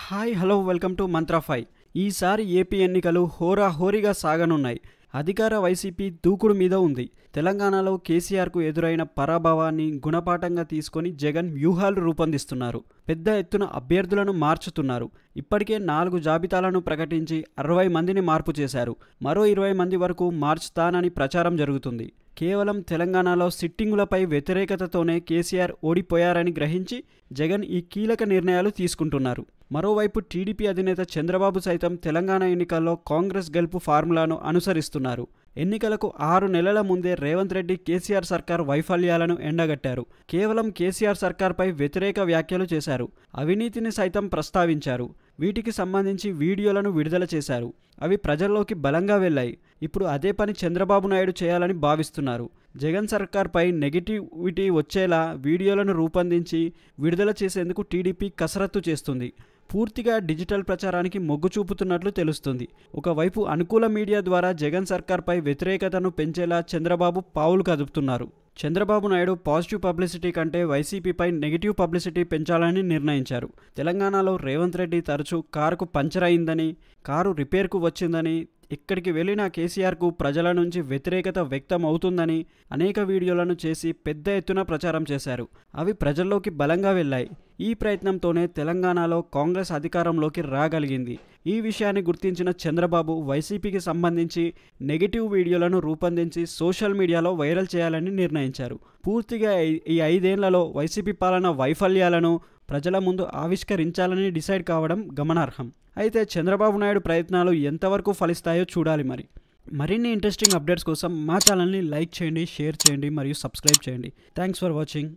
Hi hello welcome to mantra 5. ఈసారి AP ఎన్నికలు హోరాహోరీగా సాగనున్నాయి. అధికార వైసీపీ దూకుడు మీద ఉంది. తెలంగాణలో కేసీఆర్కు ఎదురైన పరాభవాన్ని గుణపాఠంగా తీసుకొని జగన్ వ్యూహాలు రూపొందిస్తున్నారు. పెద్ద ఎత్తున అభ్యర్థులను మార్చుతున్నారు. ఇప్పటికే 4 జాబితాలను ప్రకటించి 60 మందిని మార్పు చేశారు. మరో 20 మంది వరకు మార్చుతానని ప్రచారం జరుగుతుంది. కేవలం తెలంగాణలో సిట్టింగులపై వ్యతిరేకతతోనే కేసీఆర్ ఓడిపోయారని గ్రహించి జగన్ ఈ కీలక నిర్ణయాలు తీసుకుంటున్నారు. మరోవైపు టీడీపీ అధినేత చంద్రబాబు సైతం తెలంగాణ ఎన్నికల్లో కాంగ్రెస్ గెలుపు ఫార్ములాను అనుసరిస్తున్నారు. ఎన్నికలకు 6 నెలల ముందే రేవంత్ రెడ్డి కేసీఆర్ సర్కార్ వైఫల్యాలను ఎండగట్టారు. కేవలం కేసీఆర్ సర్కార్పై వ్యతిరేక వ్యాఖ్యలు చేశారు. అవినీతిని సైతం ప్రస్తావించారు. వీటికి సంబంధించి వీడియోలను విడుదల చేశారు. అవి ప్రజల్లోకి బలంగా వెళ్ళాయి. ఇప్పుడు అదే పని చంద్రబాబు నాయుడు చేయాలని భావిస్తున్నారు. జగన్ సర్కార్పై నెగిటివిటీ వచ్చేలా వీడియోలను రూపొందించి విడుదల చేసేందుకు టీడీపీ కసరత్తు చేస్తుంది. పూర్తిగా డిజిటల్ ప్రచారానికి మొగ్గు చూపుతున్నట్లు తెలుస్తుంది. ఒకవైపు అనుకూల మీడియా ద్వారా జగన్ సర్కార్పై వ్యతిరేకతను పెంచేలా చంద్రబాబు పావులు కదుపుతున్నారు. చంద్రబాబు నాయుడు పాజిటివ్ పబ్లిసిటీ కంటే వైసీపీపై నెగిటివ్ పబ్లిసిటీ పెంచాలని నిర్ణయించారు. తెలంగాణలో రేవంత్ రెడ్డి తరచూ కారుకు పంచర్ అయిందని, కారు రిపేర్కు వచ్చిందని, ఎక్కడికి వెళ్ళినా కేసీఆర్కు ప్రజల నుంచి వ్యతిరేకత వ్యక్తం అవుతుందని అనేక వీడియోలను చేసి పెద్ద ఎత్తున ప్రచారం చేశారు. అవి ప్రజల్లోకి బలంగా వెళ్ళాయి. ఈ ప్రయత్నంతోనే తెలంగాణలో కాంగ్రెస్ అధికారంలోకి రాగలిగింది. ఈ విషయాన్ని గుర్తించిన చంద్రబాబు వైసీపీకి సంబంధించి నెగిటివ్ వీడియోలను రూపొందించి సోషల్ మీడియాలో వైరల్ చేయాలని నిర్ణయించారు. పూర్తిగా ఈ 5 ఏళ్లలో వైసీపీ పాలన వైఫల్యాలను ప్రజల ముందు ఆవిష్కరించాలని డిసైడ్ కావడం గమనార్హం. అయితే చంద్రబాబు నాయుడు ప్రయత్నాలు ఎంతవరకు ఫలిస్తాయో చూడాలి. మరిన్ని ఇంట్రెస్టింగ్ అప్డేట్స్ కోసం మా ఛానల్ని లైక్ చేయండి, షేర్ చేయండి మరియు సబ్స్క్రైబ్ చేయండి. Thanks for watching.